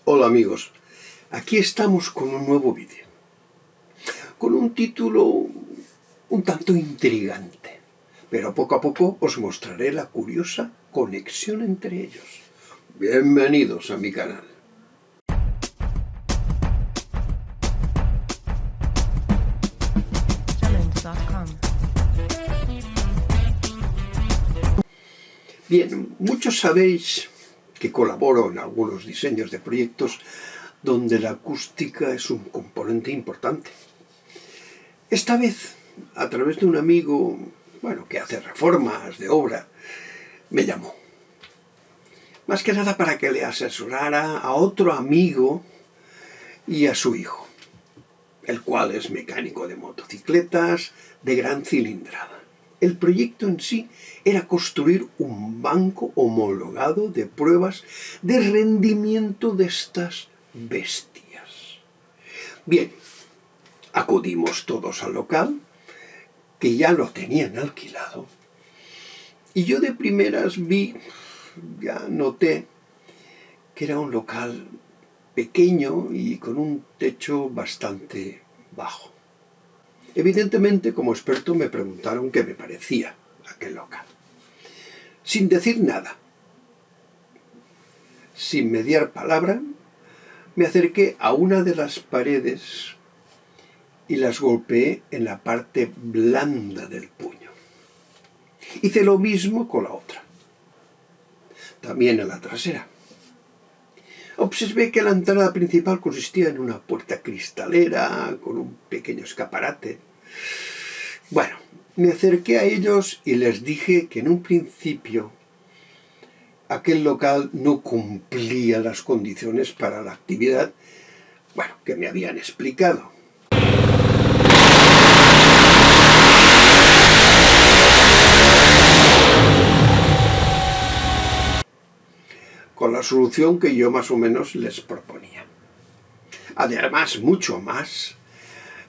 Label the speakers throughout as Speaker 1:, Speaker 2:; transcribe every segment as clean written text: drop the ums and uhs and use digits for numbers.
Speaker 1: Hola amigos, aquí estamos con un nuevo vídeo, con un título un tanto intrigante, pero poco a poco os mostraré la curiosa conexión entre ellos. Bienvenidos a mi canal. Bien, muchos sabéis que colaboro en algunos diseños de proyectos donde la acústica es un componente importante. Esta vez, a través de un amigo, que hace reformas de obra, me llamó. Más que nada para que le asesorara a otro amigo y a su hijo, el cual es mecánico de motocicletas de gran cilindrada. El proyecto en sí era construir un banco homologado de pruebas de rendimiento de estas bestias. Bien, acudimos todos al local, que ya lo tenían alquilado, y yo de primeras noté que era un local pequeño y con un techo bastante bajo. Evidentemente, como experto, me preguntaron qué me parecía aquel local. Sin decir nada, sin mediar palabra, me acerqué a una de las paredes y las golpeé en la parte blanda del puño. Hice lo mismo con la otra, también en la trasera. Observé que la entrada principal consistía en una puerta cristalera con un pequeño escaparate. Bueno, me acerqué a ellos y les dije que en un principio aquel local no cumplía las condiciones para la actividad, que me habían explicado. Con la solución que yo más o menos les proponía. Además, mucho más,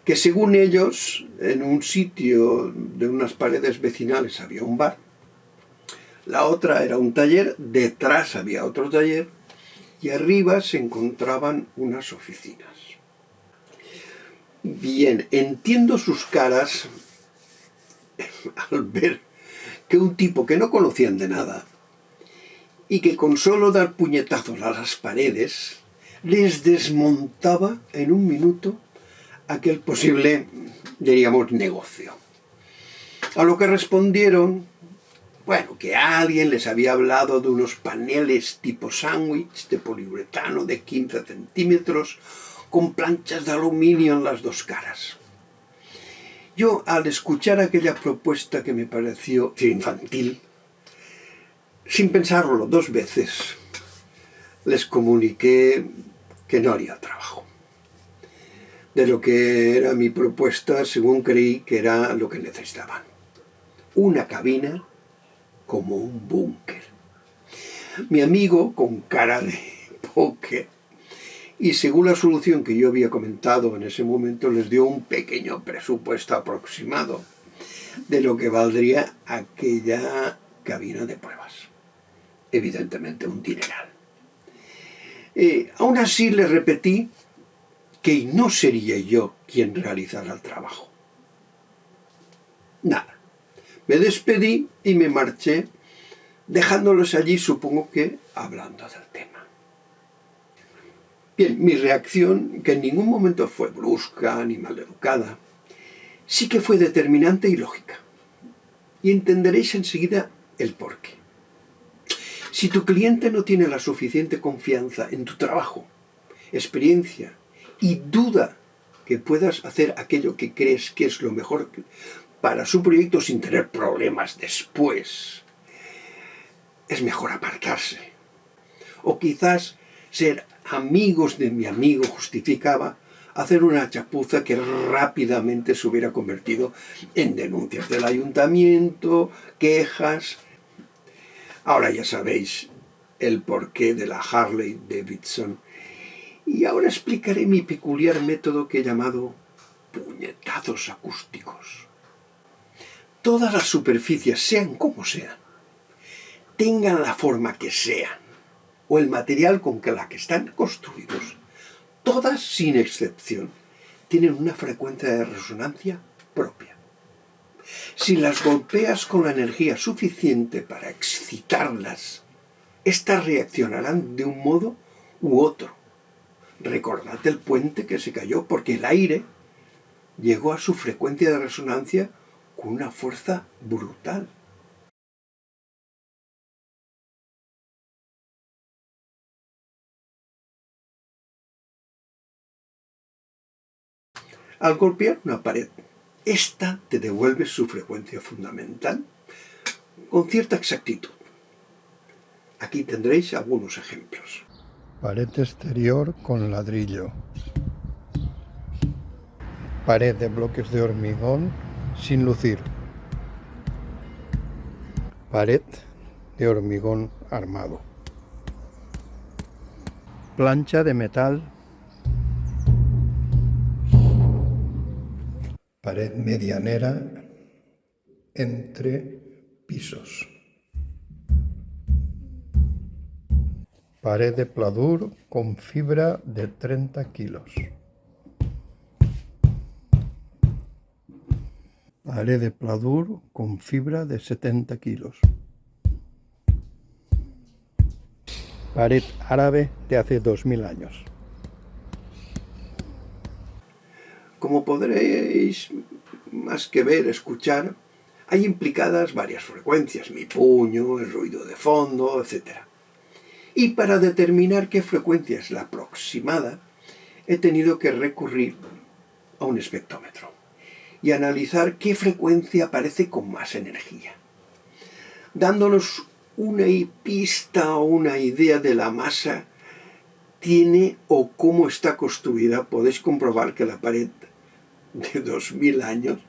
Speaker 1: que según ellos, en un sitio de unas paredes vecinales había un bar, la otra era un taller, detrás había otro taller y arriba se encontraban unas oficinas. Bien, entiendo sus caras al ver que un tipo que no conocían de nada y que con solo dar puñetazos a las paredes les desmontaba en un minuto aquel posible, diríamos, negocio. A lo que respondieron, que alguien les había hablado de unos paneles tipo sándwich de poliuretano de 15 centímetros con planchas de aluminio en las dos caras. Yo, al escuchar aquella propuesta que me pareció infantil, sin pensarlo dos veces, les comuniqué que no haría el trabajo. De lo que era mi propuesta, según creí que era lo que necesitaban. Una cabina como un búnker. Mi amigo, con cara de póker, y según la solución que yo había comentado en ese momento, les dio un pequeño presupuesto aproximado de lo que valdría aquella cabina de pruebas. Evidentemente un dineral. Aún así les repetí que no sería yo quien realizara el trabajo. Nada. Me despedí y me marché, dejándolos allí, supongo que hablando del tema. Bien, mi reacción, que en ningún momento fue brusca ni maleducada, sí que fue determinante y lógica. Y entenderéis enseguida el porqué. Si tu cliente no tiene la suficiente confianza en tu trabajo, experiencia y duda que puedas hacer aquello que crees que es lo mejor para su proyecto sin tener problemas después, es mejor apartarse. O quizás ser amigos de mi amigo justificaba hacer una chapuza que rápidamente se hubiera convertido en denuncias del ayuntamiento, quejas. Ahora ya sabéis el porqué de la Harley Davidson. Y ahora explicaré mi peculiar método que he llamado puñetazos acústicos. Todas las superficies, sean como sean, tengan la forma que sean, o el material con la que están construidos, todas sin excepción, tienen una frecuencia de resonancia propia. Si las golpeas con la energía suficiente para excitarlas, éstas reaccionarán de un modo u otro. Recordad el puente que se cayó porque el aire llegó a su frecuencia de resonancia con una fuerza brutal. Al golpear una pared, esta te devuelve su frecuencia fundamental con cierta exactitud. Aquí tendréis algunos ejemplos.
Speaker 2: Pared exterior con ladrillo. Pared de bloques de hormigón sin lucir. Pared de hormigón armado. Plancha de metal. Pared medianera entre pisos. Pared de pladur con fibra de 30 kilos. Pared de pladur con fibra de 70 kilos. Pared árabe de hace 2000 años.
Speaker 1: Como podréis más que ver, escuchar, hay implicadas varias frecuencias, mi puño, el ruido de fondo, etc. Y para determinar qué frecuencia es la aproximada, he tenido que recurrir a un espectrómetro y analizar qué frecuencia aparece con más energía. Dándonos una pista o una idea de la masa tiene o cómo está construida, podéis comprobar que la pared de 2000 años,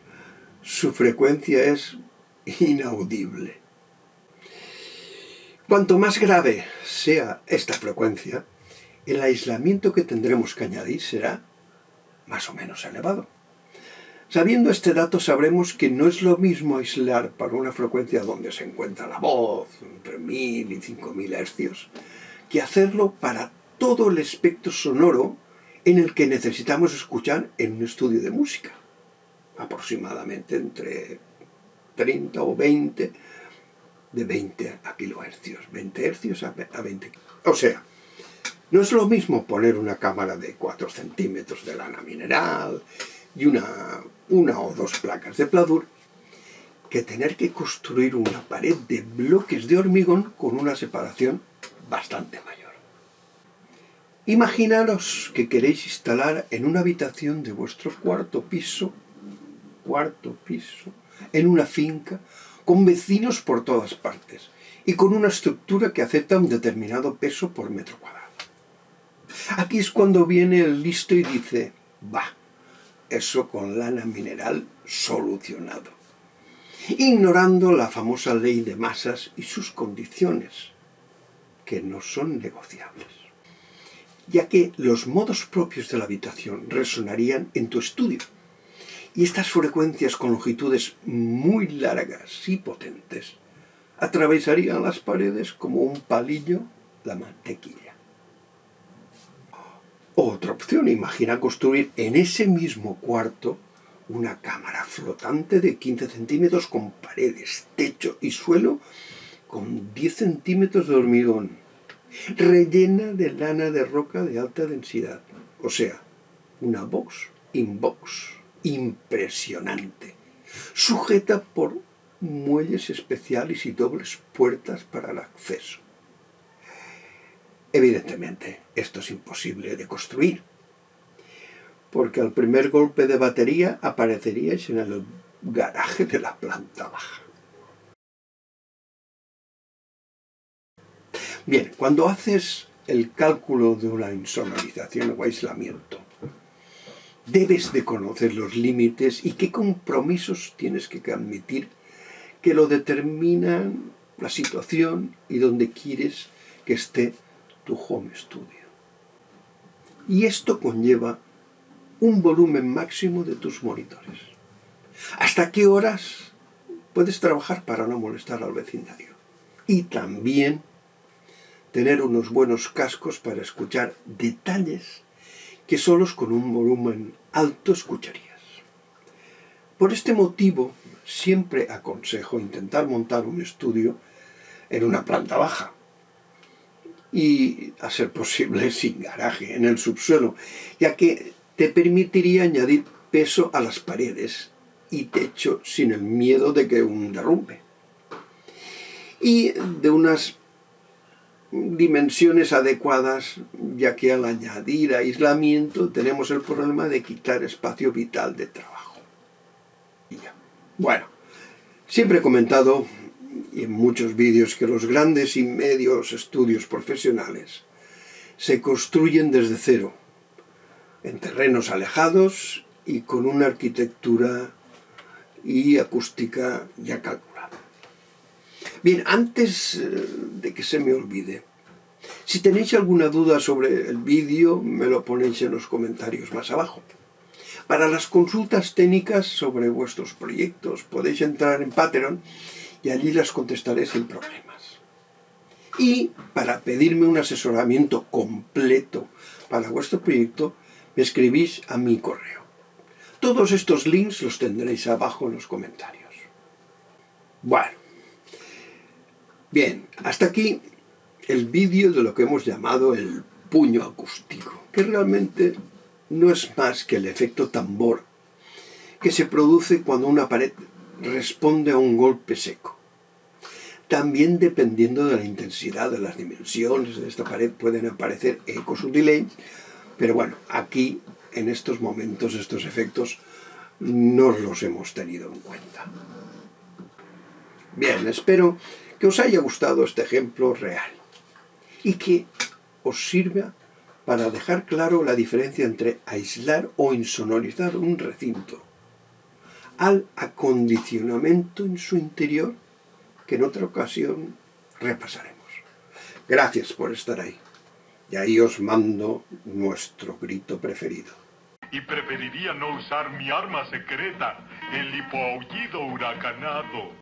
Speaker 1: su frecuencia es inaudible. Cuanto más grave sea esta frecuencia, el aislamiento que tendremos que añadir será más o menos elevado. Sabiendo este dato, sabremos que no es lo mismo aislar para una frecuencia donde se encuentra la voz, entre 1000 y 5000 hercios, que hacerlo para todo el espectro sonoro en el que necesitamos escuchar en un estudio de música, aproximadamente entre 30 o 20, de 20 a kilohercios, 20 hercios a 20. O sea, no es lo mismo poner una cámara de 4 centímetros de lana mineral y una o dos placas de pladur que tener que construir una pared de bloques de hormigón con una separación bastante mayor. Imaginaros que queréis instalar en una habitación de vuestro cuarto piso, en una finca, con vecinos por todas partes y con una estructura que acepta un determinado peso por metro cuadrado. Aquí es cuando viene el listo y dice, eso con lana mineral solucionado, ignorando la famosa ley de masas y sus condiciones, que no son negociables, ya que los modos propios de la habitación resonarían en tu estudio, y estas frecuencias con longitudes muy largas y potentes atravesarían las paredes como un palillo la mantequilla. Otra opción, imagina construir en ese mismo cuarto una cámara flotante de 15 centímetros con paredes, techo y suelo con 10 centímetros de hormigón, rellena de lana de roca de alta densidad. O sea, una box-in-box impresionante, sujeta por muelles especiales y dobles puertas para el acceso. Evidentemente, esto es imposible de construir, porque al primer golpe de batería apareceríais en el garaje de la planta baja. Bien, cuando haces el cálculo de una insonorización o aislamiento, debes de conocer los límites y qué compromisos tienes que admitir que lo determinan la situación y donde quieres que esté tu home studio. Y esto conlleva un volumen máximo de tus monitores. ¿Hasta qué horas puedes trabajar para no molestar al vecindario? Y también tener unos buenos cascos para escuchar detalles que solos con un volumen alto escucharías. Por este motivo, siempre aconsejo intentar montar un estudio en una planta baja y, a ser posible, sin garaje, en el subsuelo, ya que te permitiría añadir peso a las paredes y techo sin el miedo de que un derrumbe. Y de unas dimensiones adecuadas, ya que al añadir aislamiento tenemos el problema de quitar espacio vital de trabajo. Y ya. Bueno, siempre he comentado, y en muchos vídeos, que los grandes y medios estudios profesionales se construyen desde cero, en terrenos alejados y con una arquitectura y acústica ya calculada. Bien, antes de que se me olvide, si tenéis alguna duda sobre el vídeo, me lo ponéis en los comentarios más abajo. Para las consultas técnicas sobre vuestros proyectos podéis entrar en Patreon y allí las contestaré sin problemas. Y para pedirme un asesoramiento completo para vuestro proyecto, me escribís a mi correo. Todos estos links los tendréis abajo en los comentarios. Bueno, bien, hasta aquí el vídeo de lo que hemos llamado el puño acústico, que realmente no es más que el efecto tambor que se produce cuando una pared responde a un golpe seco. También, dependiendo de la intensidad de las dimensiones de esta pared, pueden aparecer ecos o delays, pero bueno, aquí, en estos momentos, estos efectos no los hemos tenido en cuenta. Bien, espero que os haya gustado este ejemplo real y que os sirva para dejar claro la diferencia entre aislar o insonorizar un recinto al acondicionamiento en su interior, que en otra ocasión repasaremos. Gracias por estar ahí. Y ahí os mando nuestro grito preferido.
Speaker 3: Y preferiría no usar mi arma secreta, el hipoaullido huracanado.